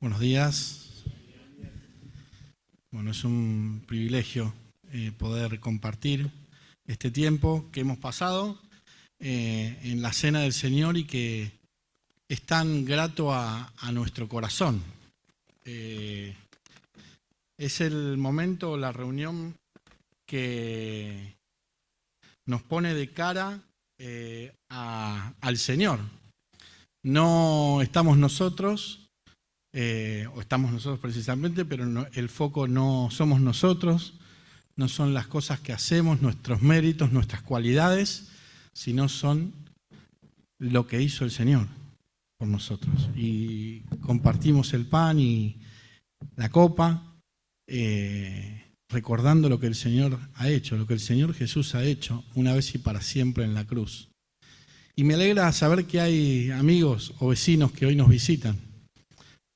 Buenos días. Bueno, es un privilegio poder compartir este tiempo que hemos pasado en la Cena del Señor y que es tan grato a nuestro corazón. Es el momento, la reunión que nos pone de cara al Señor. No estamos nosotros, o estamos nosotros precisamente, pero no, el foco no somos nosotros, no son las cosas que hacemos, nuestros méritos, nuestras cualidades, sino son lo que hizo el Señor por nosotros. Y compartimos el pan y la copa, recordando lo que el Señor ha hecho, lo que el Señor Jesús ha hecho una vez y para siempre en la cruz. Y me alegra saber que hay amigos o vecinos que hoy nos visitan,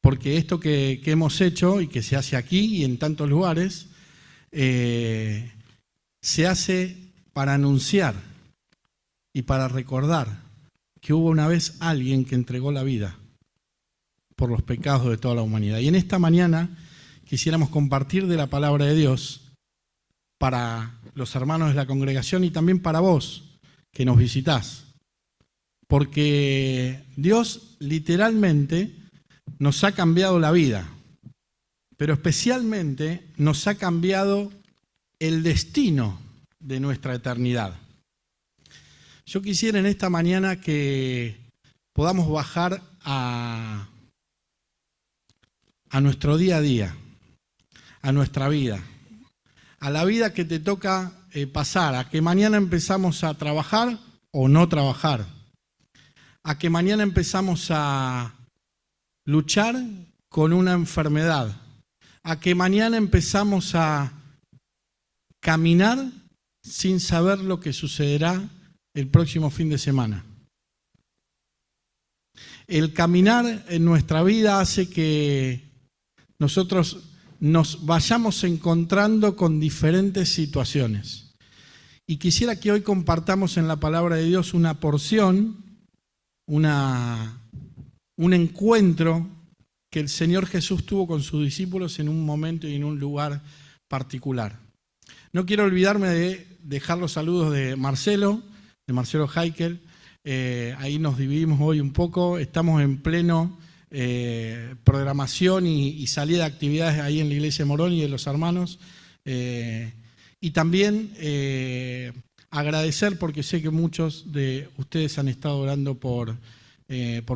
porque esto que hemos hecho y que se hace aquí y en tantos lugares, se hace para anunciar y para recordar que hubo una vez alguien que entregó la vida por los pecados de toda la humanidad. Y en esta mañana quisiéramos compartir de la palabra de Dios para los hermanos de la congregación y también para vos que nos visitás. Porque Dios literalmente nos ha cambiado la vida, pero especialmente nos ha cambiado el destino de nuestra eternidad. Yo quisiera en esta mañana que podamos bajar a nuestro día a día, a nuestra vida, a la vida que te toca pasar, a que mañana empezamos a trabajar o no trabajar, a que mañana empezamos a luchar con una enfermedad, a que mañana empezamos a caminar sin saber lo que sucederá el próximo fin de semana. El caminar en nuestra vida hace que nosotros nos vayamos encontrando con diferentes situaciones. Y quisiera que hoy compartamos en la palabra de Dios una porción, un encuentro que el Señor Jesús tuvo con sus discípulos en un momento y en un lugar particular. No quiero olvidarme de dejar los saludos de Marcelo Heikel. Ahí nos dividimos hoy un poco. Estamos en pleno programación y salida de actividades ahí en la iglesia de Morón y de los hermanos. Y también agradecer porque sé que muchos de ustedes han estado orando por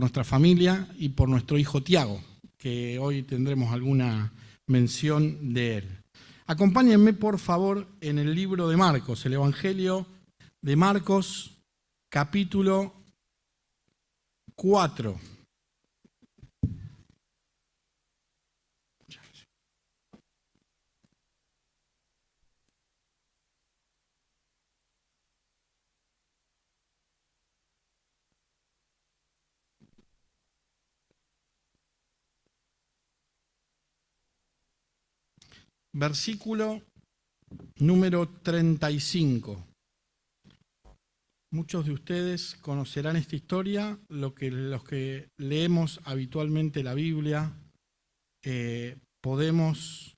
nuestra familia y por nuestro hijo Tiago, que hoy tendremos alguna mención de él. Acompáñenme, por favor, en el libro de Marcos, el Evangelio de Marcos, capítulo 4. Versículo número 35. Muchos de ustedes conocerán esta historia, los que leemos habitualmente la Biblia, podemos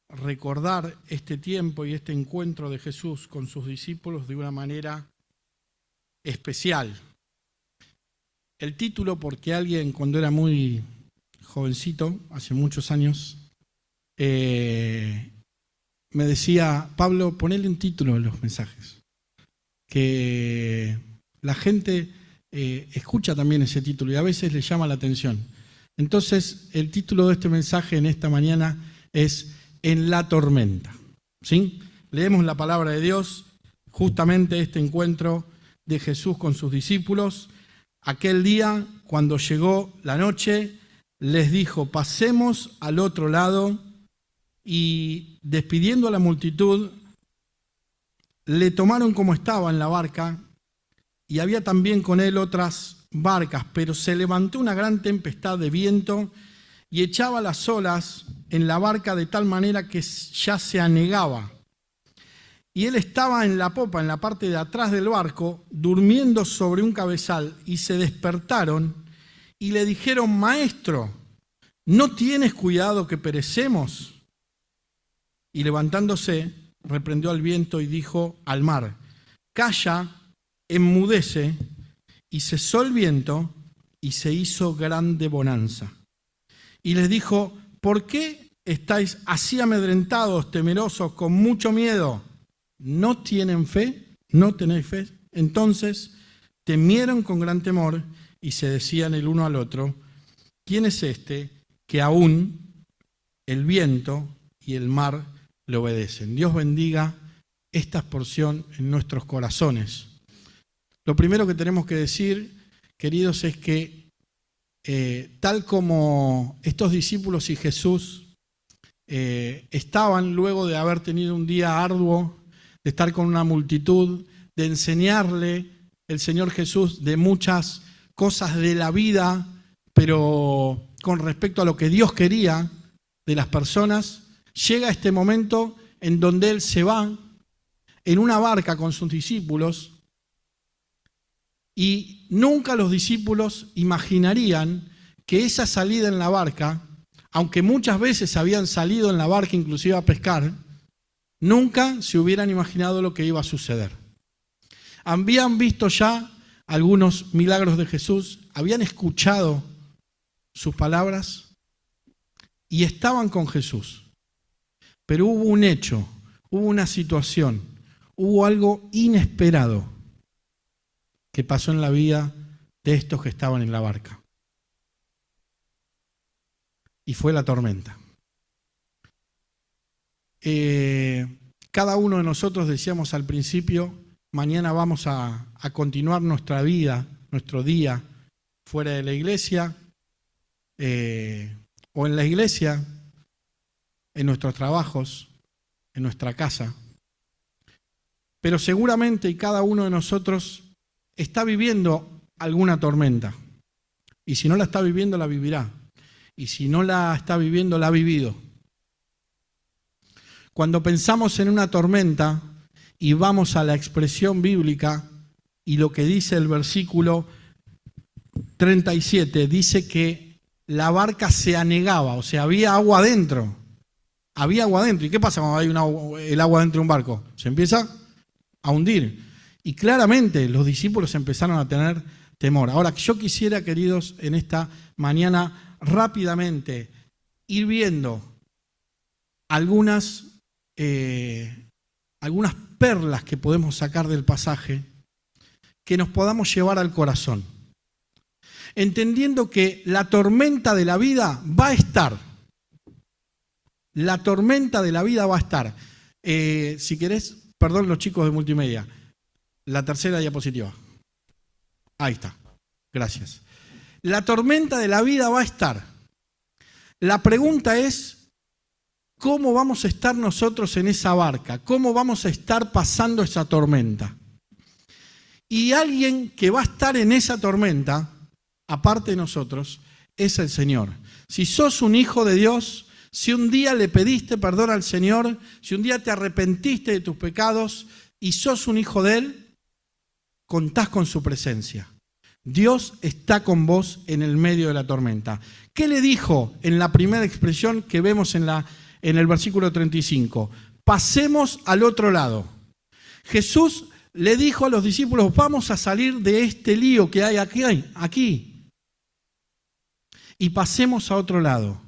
recordar este tiempo y este encuentro de Jesús con sus discípulos de una manera especial. El título, porque alguien cuando era muy jovencito, hace muchos años, me decía, Pablo, ponele un título a los mensajes, que la gente escucha también ese título y a veces le llama la atención. Entonces, el título de este mensaje en esta mañana es En la tormenta. ¿Sí? Leemos la palabra de Dios, justamente este encuentro de Jesús con sus discípulos. Aquel día, cuando llegó la noche, les dijo, pasemos al otro lado. Y despidiendo a la multitud, le tomaron como estaba en la barca, y había también con él otras barcas, pero se levantó una gran tempestad de viento y echaba las olas en la barca de tal manera que ya se anegaba. Y él estaba en la popa, en la parte de atrás del barco, durmiendo sobre un cabezal, y se despertaron y le dijeron, Maestro, ¿No tienes cuidado que perecemos? Y levantándose, reprendió al viento y dijo al mar: calla, enmudece, y cesó el viento, y se hizo grande bonanza. Y les dijo: ¿por qué estáis así amedrentados, temerosos, con mucho miedo? ¿No tienen fe? ¿No tenéis fe? Entonces temieron con gran temor y se decían el uno al otro: ¿quién es este que aún el viento y el mar le obedecen? Dios bendiga esta porción en nuestros corazones. Lo primero que tenemos que decir, queridos, es que tal como estos discípulos y Jesús estaban luego de haber tenido un día arduo, de estar con una multitud, de enseñarle el Señor Jesús de muchas cosas de la vida, pero con respecto a lo que Dios quería de las personas, llega este momento en donde Él se va en una barca con sus discípulos y nunca los discípulos imaginarían que esa salida en la barca, aunque muchas veces habían salido en la barca inclusive a pescar, nunca se hubieran imaginado lo que iba a suceder. Habían visto ya algunos milagros de Jesús, habían escuchado sus palabras y estaban con Jesús. Pero hubo un hecho, hubo una situación, hubo algo inesperado que pasó en la vida de estos que estaban en la barca. Y fue la tormenta. Cada uno de nosotros decíamos al principio: mañana vamos a continuar nuestra vida, nuestro día, fuera de la iglesia, o en la iglesia, en nuestros trabajos, en nuestra casa. Pero seguramente y cada uno de nosotros está viviendo alguna tormenta. Y si no la está viviendo, la vivirá. Y si no la está viviendo, la ha vivido. Cuando pensamos en una tormenta y vamos a la expresión bíblica y lo que dice el versículo 37, dice que la barca se anegaba, o sea, había agua adentro. Había agua adentro. ¿Y qué pasa cuando hay el agua dentro de un barco? Se empieza a hundir. Y claramente los discípulos empezaron a tener temor. Ahora, yo quisiera, queridos, en esta mañana rápidamente ir viendo algunas perlas que podemos sacar del pasaje que nos podamos llevar al corazón. Entendiendo que la tormenta de la vida va a estar. La tormenta de la vida va a estar. Si querés, perdón los chicos de multimedia, la tercera diapositiva. Ahí está. Gracias. La tormenta de la vida va a estar. La pregunta es: ¿cómo vamos a estar nosotros en esa barca? ¿Cómo vamos a estar pasando esa tormenta? Y alguien que va a estar en esa tormenta, aparte de nosotros, es el Señor. Si sos un hijo de Dios, si un día le pediste perdón al Señor, si un día te arrepentiste de tus pecados y sos un hijo de Él, contás con su presencia. Dios está con vos en el medio de la tormenta. ¿Qué le dijo en la primera expresión que vemos en el versículo 35? Pasemos al otro lado. Jesús le dijo a los discípulos: vamos a salir de este lío que hay aquí y pasemos a otro lado.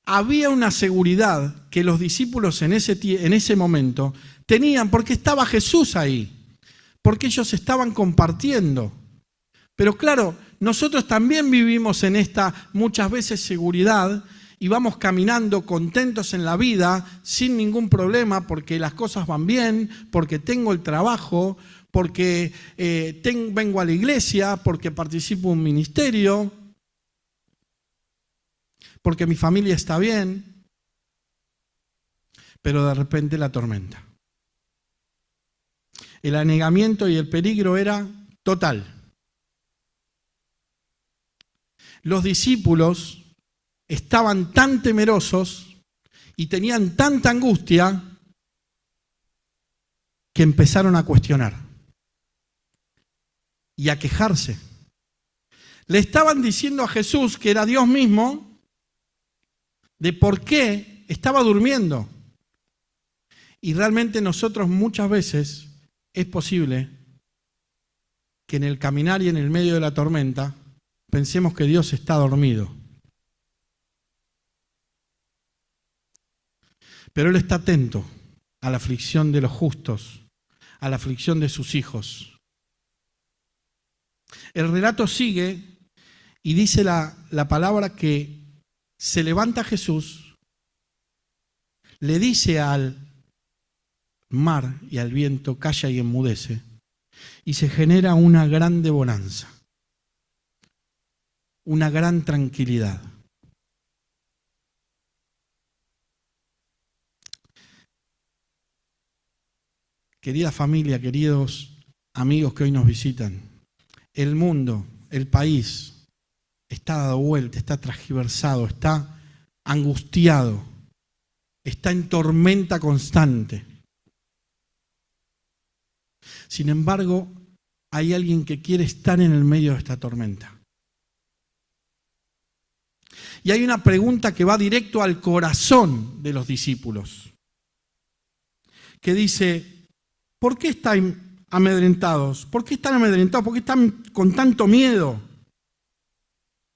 Había una seguridad que los discípulos en ese momento tenían porque estaba Jesús ahí, porque ellos estaban compartiendo. Pero claro, nosotros también vivimos en esta muchas veces seguridad y vamos caminando contentos en la vida sin ningún problema porque las cosas van bien, porque tengo el trabajo, porque vengo a la iglesia, porque participo en un ministerio, porque mi familia está bien, pero de repente la tormenta. El anegamiento y el peligro era total. Los discípulos estaban tan temerosos y tenían tanta angustia que empezaron a cuestionar y a quejarse. Le estaban diciendo a Jesús, que era Dios mismo, de por qué estaba durmiendo. Y realmente nosotros muchas veces es posible que en el caminar y en el medio de la tormenta pensemos que Dios está dormido. Pero Él está atento a la aflicción de los justos, a la aflicción de sus hijos. El relato sigue y dice la palabra que se levanta Jesús, le dice al mar y al viento, calla y enmudece, y se genera una grande bonanza, una gran tranquilidad. Querida familia, queridos amigos que hoy nos visitan, el mundo, el país, está dado vuelta, está transgiversado, está angustiado, está en tormenta constante. Sin embargo, hay alguien que quiere estar en el medio de esta tormenta. Y hay una pregunta que va directo al corazón de los discípulos, que dice, ¿por qué están amedrentados? ¿Por qué están amedrentados? ¿Por qué están con tanto miedo?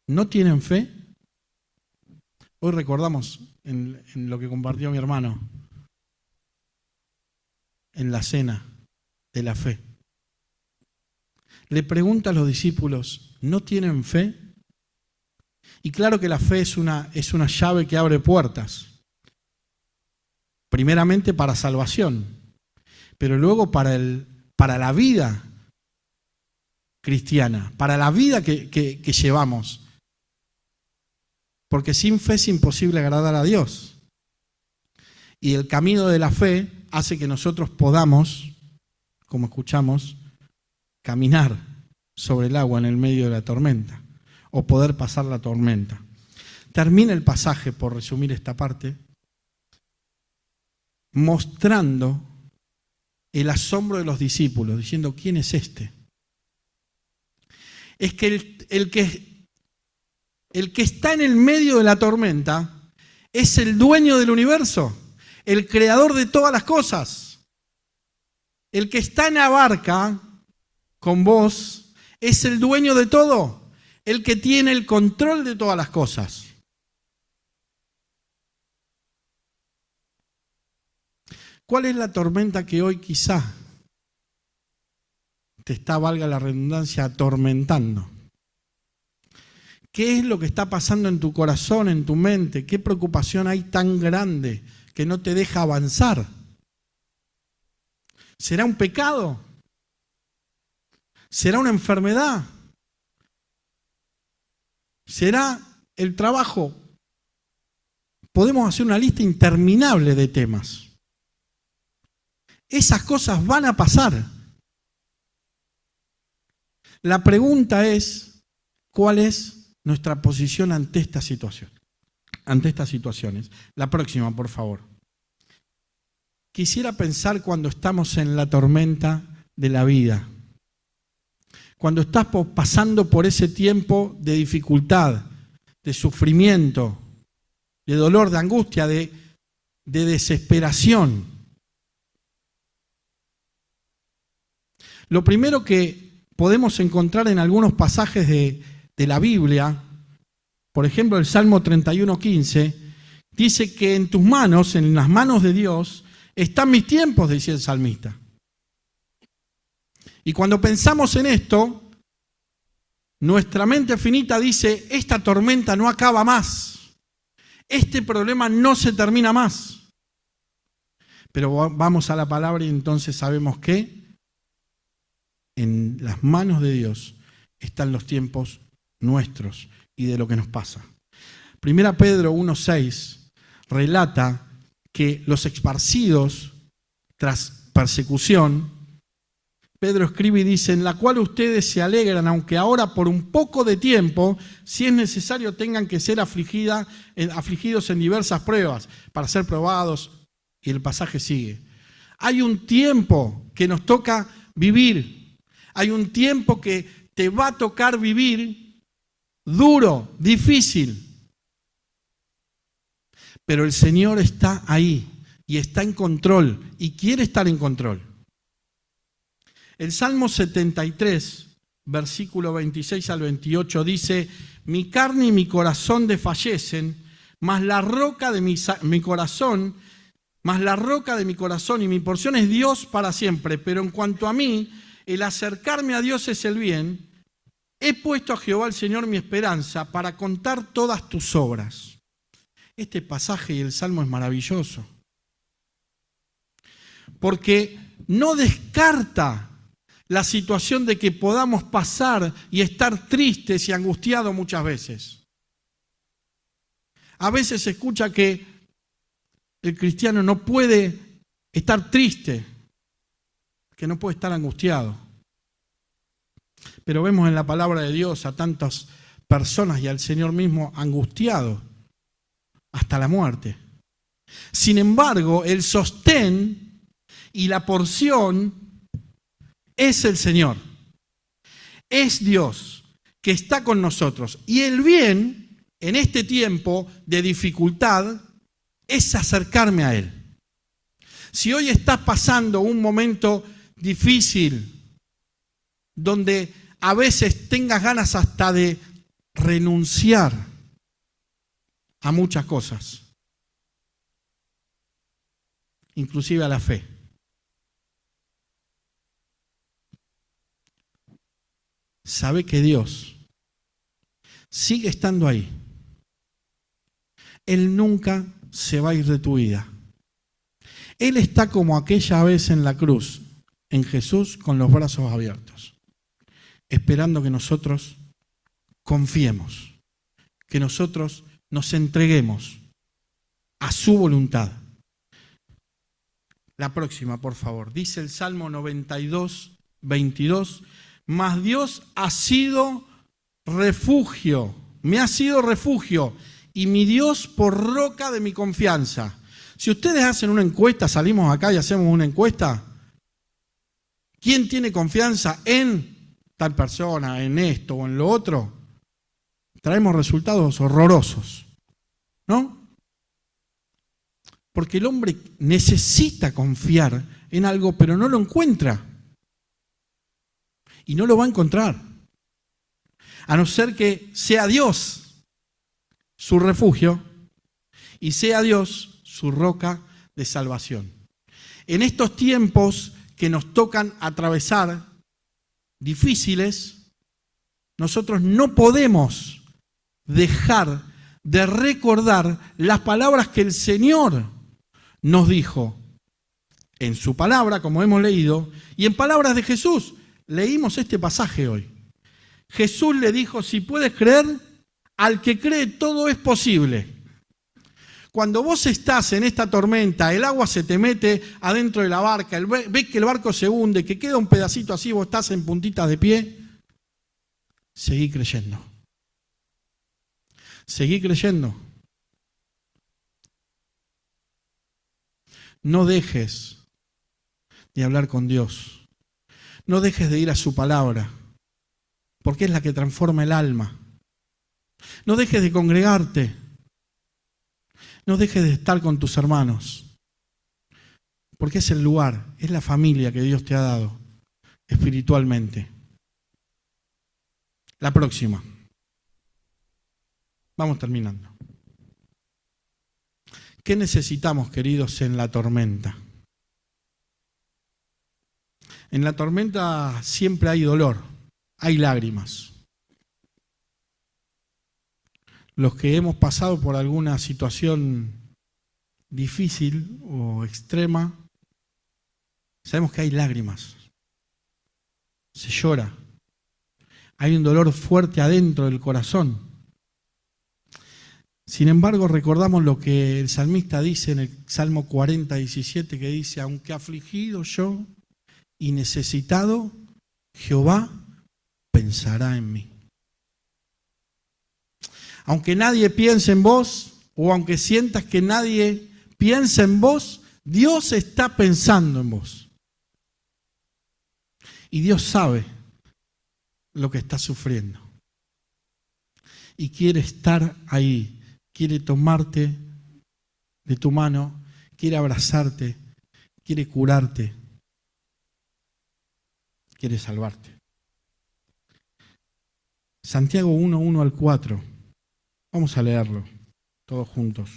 ¿No tienen fe? Hoy recordamos en lo que compartió mi hermano, en la cena de la fe. Le pregunta a los discípulos, ¿no tienen fe? Y claro que la fe es una llave que abre puertas. Primeramente para salvación, pero luego para la vida cristiana, para la vida que llevamos. Porque sin fe es imposible agradar a Dios. Y el camino de la fe hace que nosotros podamos, como escuchamos, caminar sobre el agua en el medio de la tormenta, o poder pasar la tormenta. Termina el pasaje, por resumir esta parte, mostrando el asombro de los discípulos, diciendo, ¿quién es este? Es que el que está en el medio de la tormenta es el dueño del universo, el creador de todas las cosas. El que está en la barca con vos es el dueño de todo, el que tiene el control de todas las cosas. ¿Cuál es la tormenta que hoy quizá te está, valga la redundancia, atormentando? ¿Qué es lo que está pasando en tu corazón, en tu mente? ¿Qué preocupación hay tan grande que no te deja avanzar? ¿Será un pecado? ¿Será una enfermedad? ¿Será el trabajo? Podemos hacer una lista interminable de temas. Esas cosas van a pasar. La pregunta es, ¿cuál es nuestra posición ante esta situación? Ante estas situaciones. La próxima, por favor. Quisiera pensar cuando estamos en la tormenta de la vida. Cuando estás pasando por ese tiempo de dificultad, de sufrimiento, de dolor, de angustia, de desesperación. Lo primero que podemos encontrar en algunos pasajes de la Biblia, por ejemplo el Salmo 31:15, dice que en tus manos, en las manos de Dios, están mis tiempos, decía el salmista. Y cuando pensamos en esto, nuestra mente finita dice, esta tormenta no acaba más, este problema no se termina más. Pero vamos a la palabra y entonces sabemos que en las manos de Dios están los tiempos nuestros y de lo que nos pasa. Primera Pedro 1:6 relata que los esparcidos tras persecución, Pedro escribe y dice, en la cual ustedes se alegran, aunque ahora por un poco de tiempo, si es necesario, tengan que ser afligidos en diversas pruebas para ser probados. Y el pasaje sigue. Hay un tiempo que nos toca vivir. Hay un tiempo que te va a tocar vivir duro, difícil. Pero el Señor está ahí y está en control y quiere estar en control. El Salmo 73, versículo 26 al 28 dice: mi carne y mi corazón desfallecen, mas la roca de mi corazón y mi porción es Dios para siempre. Pero en cuanto a mí, el acercarme a Dios es el bien. He puesto a Jehová el Señor mi esperanza para contar todas tus obras. Este pasaje y el Salmo es maravilloso, porque no descarta la situación de que podamos pasar y estar tristes y angustiados muchas veces. A veces se escucha que el cristiano no puede estar triste, que no puede estar angustiado. Pero vemos en la palabra de Dios a tantas personas y al Señor mismo angustiado hasta la muerte. Sin embargo, el sostén y la porción es el Señor. Es Dios que está con nosotros. Y el bien, en este tiempo de dificultad, es acercarme a Él. Si hoy estás pasando un momento difícil, donde a veces tengas ganas hasta de renunciar a muchas cosas, inclusive a la fe, sabe que Dios sigue estando ahí. Él nunca se va a ir de tu vida. Él está como aquella vez en la cruz, en Jesús, con los brazos abiertos, esperando que nosotros confiemos, que nosotros nos entreguemos a su voluntad. La próxima, por favor. Dice el Salmo 92, 22, mas Dios ha sido refugio, me ha sido refugio, y mi Dios por roca de mi confianza. Si ustedes hacen una encuesta, salimos acá y hacemos una encuesta, ¿quién tiene confianza en tal persona, en esto o en lo otro? Traemos resultados horrorosos, ¿no? Porque el hombre necesita confiar en algo, pero no lo encuentra. Y no lo va a encontrar. A no ser que sea Dios su refugio y sea Dios su roca de salvación. En estos tiempos que nos tocan atravesar difíciles, nosotros no podemos dejar de recordar las palabras que el Señor nos dijo en su palabra, como hemos leído, y en palabras de Jesús. Leímos este pasaje hoy. Jesús le dijo: si puedes creer, al que cree todo es posible. Cuando vos estás en esta tormenta, el agua se te mete adentro de la barca, ves que el barco se hunde, que queda un pedacito así, vos estás en puntitas de pie, seguí creyendo. Seguí creyendo. No dejes de hablar con Dios. No dejes de ir a su palabra, porque es la que transforma el alma. No dejes de congregarte. No dejes de estar con tus hermanos, porque es el lugar, es la familia que Dios te ha dado espiritualmente. La próxima. Vamos terminando. ¿Qué necesitamos, queridos, en la tormenta? En la tormenta siempre hay dolor, hay lágrimas. Los que hemos pasado por alguna situación difícil o extrema, sabemos que hay lágrimas. Se llora. Hay un dolor fuerte adentro del corazón. Sin embargo, recordamos lo que el salmista dice en el Salmo 40, 17, que dice: aunque afligido yo y necesitado, Jehová pensará en mí. Aunque nadie piense en vos, o aunque sientas que nadie piensa en vos, Dios está pensando en vos. Y Dios sabe lo que estás sufriendo. Y quiere estar ahí, quiere tomarte de tu mano, quiere abrazarte, quiere curarte, quiere salvarte. Santiago 1, 1 al 4. Vamos a leerlo todos juntos.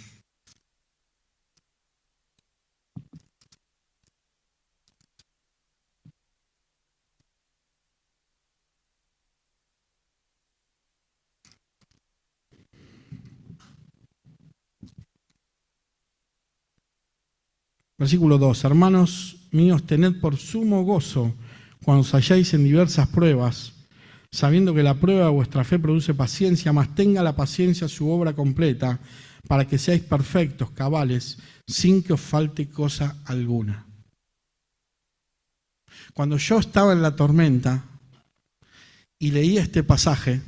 Versículo 2. Hermanos míos, tened por sumo gozo cuando os halláis en diversas pruebas, sabiendo que la prueba de vuestra fe produce paciencia, mas tenga la paciencia su obra completa, para que seáis perfectos, cabales, sin que os falte cosa alguna. Cuando yo estaba en la tormenta y leía este pasaje,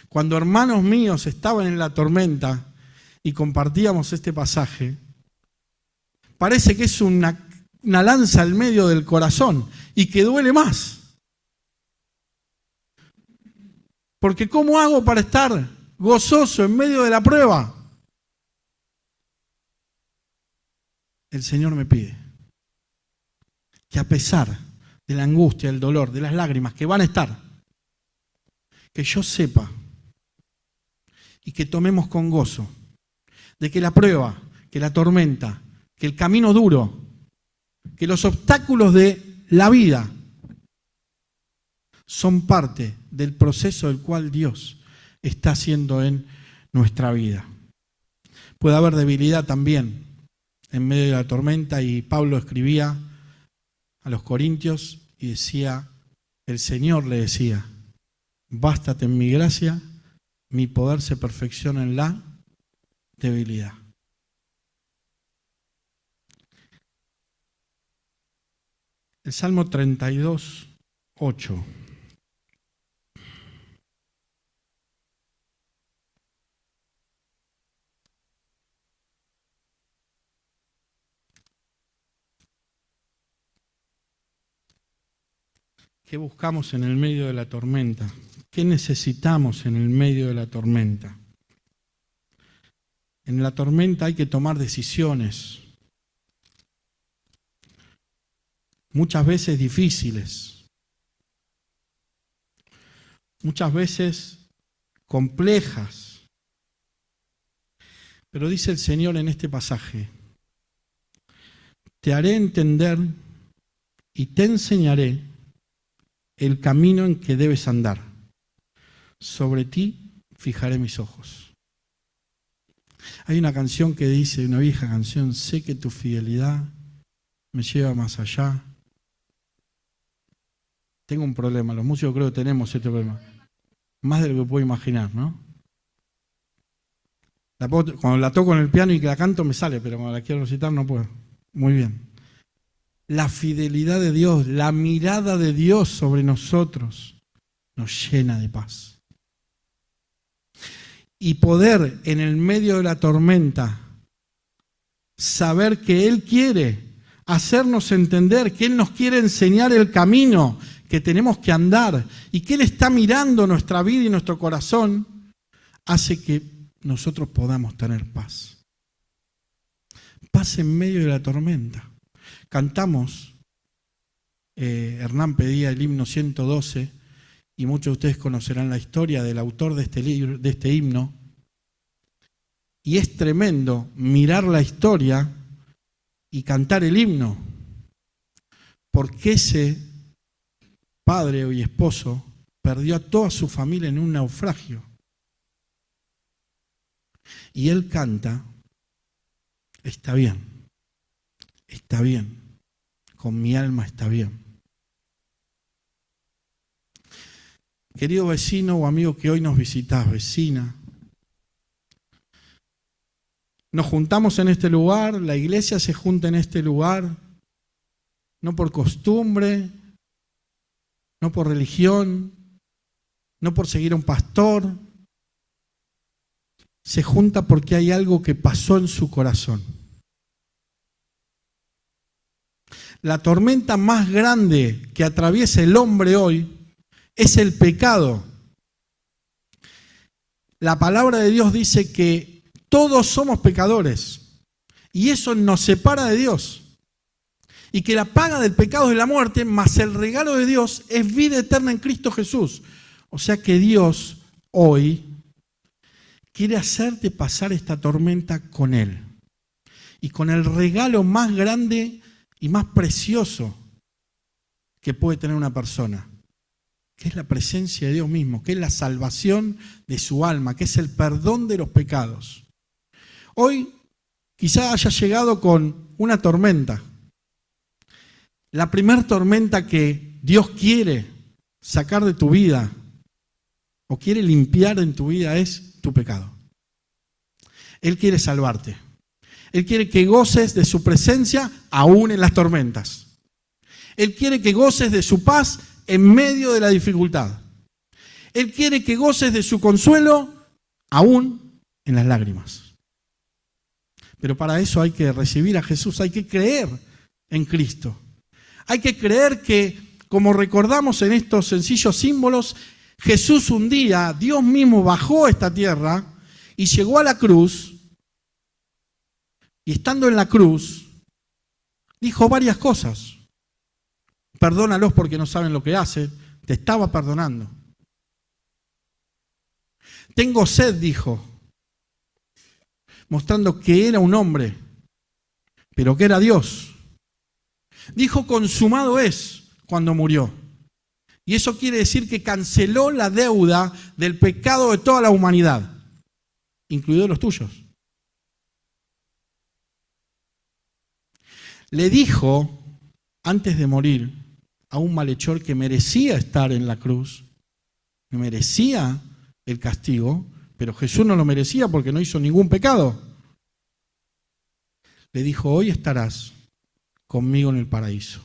cuando hermanos míos estaban en la tormenta y compartíamos este pasaje, parece que es una lanza al medio del corazón y que duele más. Porque ¿cómo hago para estar gozoso en medio de la prueba? El Señor me pide que a pesar de la angustia, del dolor, de las lágrimas que van a estar, que yo sepa y que tomemos con gozo de que la prueba, que la tormenta, que el camino duro, que los obstáculos de la vida son parte del proceso del cual Dios está haciendo en nuestra vida. Puede haber debilidad también en medio de la tormenta, y Pablo escribía a los Corintios y decía, el Señor le decía, bástate en mi gracia, mi poder se perfecciona en la debilidad. El Salmo 32, 8. ¿Qué buscamos en el medio de la tormenta? ¿Qué necesitamos en el medio de la tormenta? En la tormenta hay que tomar decisiones, muchas veces difíciles, muchas veces complejas. Pero dice el Señor en este pasaje, te haré entender y te enseñaré el camino en que debes andar. Sobre ti fijaré mis ojos. Hay una canción que dice, una vieja canción, sé que tu fidelidad me lleva más allá. Tengo un problema, los músicos creo que tenemos este problema. Más de lo que puedo imaginar, ¿no? Cuando la toco en el piano y que la canto me sale, pero cuando la quiero recitar no puedo. Muy bien. La fidelidad de Dios, la mirada de Dios sobre nosotros nos llena de paz. Y poder en el medio de la tormenta saber que Él quiere hacernos entender, que Él nos quiere enseñar el camino que tenemos que andar y que Él está mirando nuestra vida y nuestro corazón, hace que nosotros podamos tener paz. Paz en medio de la tormenta. Cantamos, Hernán pedía el himno 112, y muchos de ustedes conocerán la historia del autor de este libro, de este himno, y es tremendo mirar la historia y cantar el himno, porque ese padre y esposo perdió a toda su familia en un naufragio. Y él canta, está bien, con mi alma está bien. Querido vecino o amigo que hoy nos visitás, vecina, nos juntamos en este lugar, la iglesia se junta en este lugar, no por costumbre, no por religión, no por seguir a un pastor, se junta porque hay algo que pasó en su corazón. La tormenta más grande que atraviesa el hombre hoy es el pecado. La palabra de Dios dice que Todos somos pecadores y eso nos separa de Dios. Y que la paga del pecado es la muerte, más el regalo de Dios es vida eterna en Cristo Jesús. O sea que Dios hoy quiere hacerte pasar esta tormenta con Él. Y con el regalo más grande y más precioso que puede tener una persona, que es la presencia de Dios mismo, que es la salvación de su alma, que es el perdón de los pecados. Hoy quizá haya llegado con una tormenta. La primera tormenta que Dios quiere sacar de tu vida o quiere limpiar en tu vida es tu pecado. Él quiere salvarte. Él quiere que goces de su presencia aún en las tormentas. Él quiere que goces de su paz en medio de la dificultad. Él quiere que goces de su consuelo aún en las lágrimas. Pero para eso hay que recibir a Jesús, hay que creer en Cristo. Hay que creer que, como recordamos en estos sencillos símbolos, Jesús un día, Dios mismo bajó a esta tierra y llegó a la cruz, y estando en la cruz, dijo varias cosas. Perdónalos porque no saben lo que hacen, te estaba perdonando. Tengo sed, dijo, mostrando que era un hombre, pero que era Dios. Dijo, consumado es, cuando murió. Y eso quiere decir que canceló la deuda del pecado de toda la humanidad, incluidos los tuyos. Le dijo, antes de morir, a un malhechor que merecía estar en la cruz, que merecía el castigo, pero Jesús no lo merecía porque no hizo ningún pecado. Le dijo, hoy estarás conmigo en el paraíso.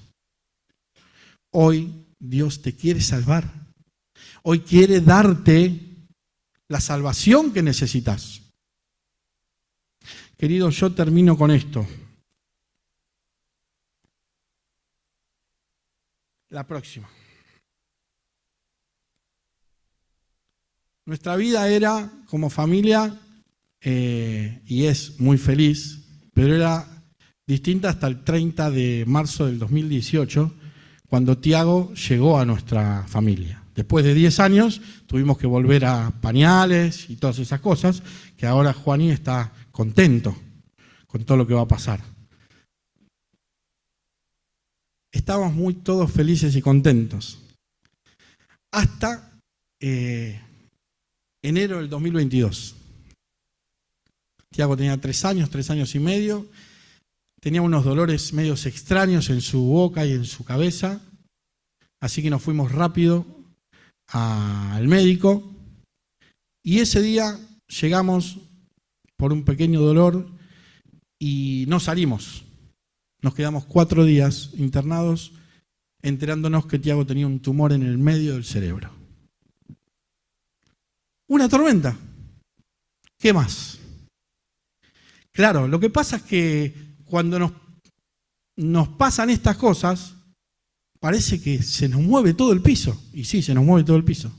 Hoy Dios te quiere salvar. Hoy quiere darte la salvación que necesitas. Querido, yo termino con esto. La próxima. Nuestra vida era, como familia, y es muy feliz, pero era distinta hasta el 30 de marzo del 2018, cuando Tiago llegó a nuestra familia. Después de 10 años tuvimos que volver a pañales y todas esas cosas, que ahora Juaní está contento con todo lo que va a pasar. Estábamos muy todos felices y contentos. Hasta enero del 2022. Tiago tenía 3 años y medio. Tenía unos dolores medios extraños en su boca y en su cabeza. Así que nos fuimos rápido al médico. Y ese día llegamos por un pequeño dolor y no salimos. Nos quedamos 4 días internados enterándonos que Tiago tenía un tumor en el medio del cerebro. Una tormenta. ¿Qué más? Claro, lo que pasa es que cuando nos pasan estas cosas, parece que se nos mueve todo el piso. Y sí, se nos mueve todo el piso.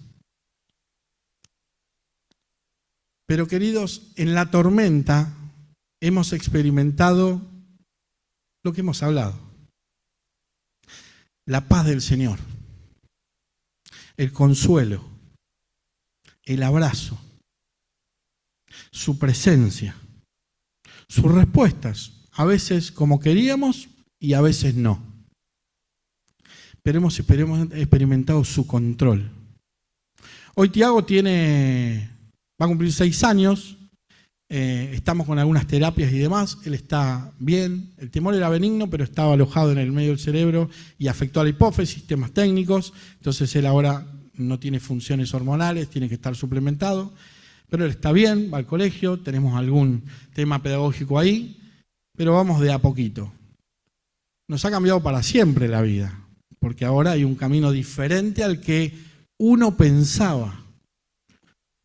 Pero queridos, en la tormenta hemos experimentado lo que hemos hablado. La paz del Señor, el consuelo, el abrazo, su presencia, sus respuestas, a veces como queríamos y a veces no. Pero hemos experimentado su control. Hoy Tiago va a cumplir 6 años, estamos con algunas terapias y demás, él está bien, el tumor era benigno, pero estaba alojado en el medio del cerebro y afectó a la hipófisis, temas técnicos, entonces él ahora no tiene funciones hormonales, tiene que estar suplementado, pero él está bien, va al colegio, tenemos algún tema pedagógico ahí, pero vamos de a poquito. Nos ha cambiado para siempre la vida, porque ahora hay un camino diferente al que uno pensaba.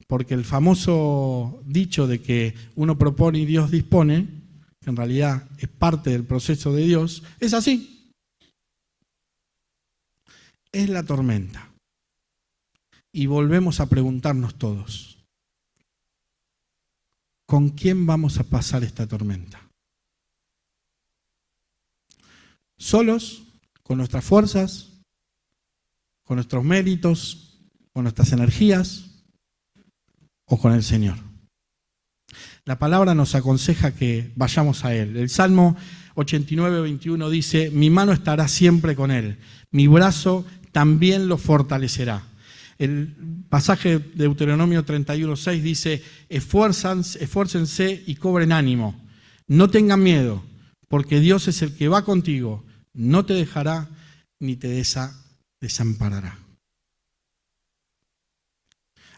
Porque el famoso dicho de que uno propone y Dios dispone, que en realidad es parte del proceso de Dios, es así. Es la tormenta. Y volvemos a preguntarnos todos, ¿con quién vamos a pasar esta tormenta? ¿Solos? ¿Con nuestras fuerzas? ¿Con nuestros méritos? ¿Con nuestras energías? ¿O con el Señor? La palabra nos aconseja que vayamos a Él. El Salmo 89, 21 dice: mi mano estará siempre con Él, mi brazo también lo fortalecerá. El pasaje de Deuteronomio 31, 6 dice: esfuércense y cobren ánimo. No tengan miedo, porque Dios es el que va contigo. No te dejará ni te desamparará.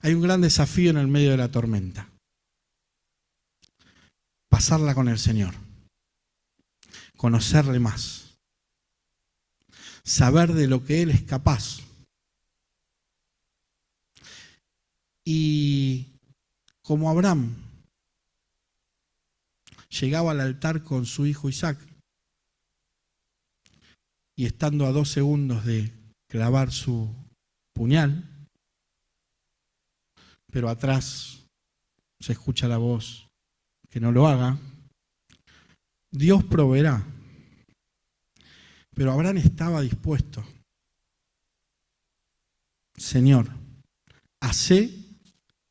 Hay un gran desafío en el medio de la tormenta. Pasarla con el Señor. Conocerle más. Saber de lo que Él es capaz. Y como Abraham llegaba al altar con su hijo Isaac, y estando a 2 segundos de clavar su puñal, pero atrás se escucha la voz que no lo haga, Dios proveerá. Pero Abraham estaba dispuesto. Señor, hacé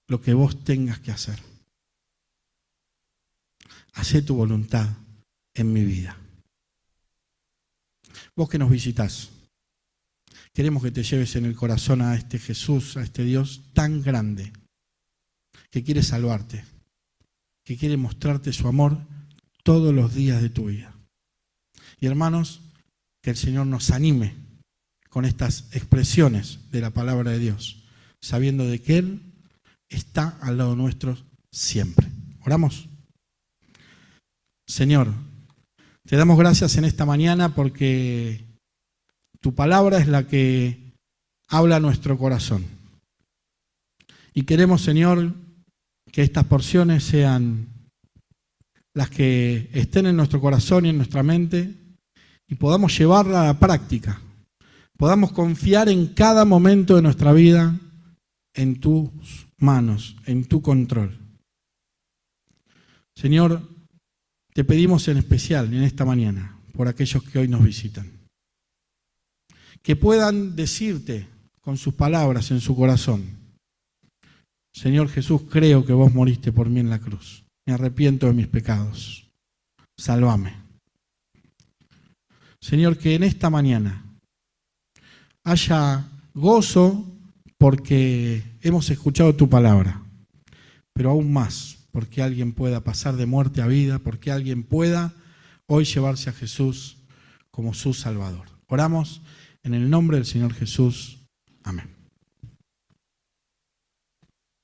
lo que vos tengas que hacer. Hacé tu voluntad en mi vida. Vos que nos visitás, queremos que te lleves en el corazón a este Jesús, a este Dios tan grande, que quiere salvarte, que quiere mostrarte su amor todos los días de tu vida. Y hermanos, que el Señor nos anime con estas expresiones de la palabra de Dios, sabiendo de que Él está al lado nuestro siempre. ¿Oramos? Señor, te damos gracias en esta mañana porque tu palabra es la que habla a nuestro corazón. Y queremos, Señor, que estas porciones sean las que estén en nuestro corazón y en nuestra mente y podamos llevarla a la práctica. Podamos confiar en cada momento de nuestra vida en tus manos, en tu control. Señor, te pedimos en especial en esta mañana por aquellos que hoy nos visitan, que puedan decirte con sus palabras en su corazón: Señor Jesús, creo que vos moriste por mí en la cruz. Me arrepiento de mis pecados. Sálvame. Señor, que en esta mañana haya gozo porque hemos escuchado tu palabra, pero aún más porque alguien pueda pasar de muerte a vida, porque alguien pueda hoy llevarse a Jesús como su Salvador. Oramos en el nombre del Señor Jesús. Amén.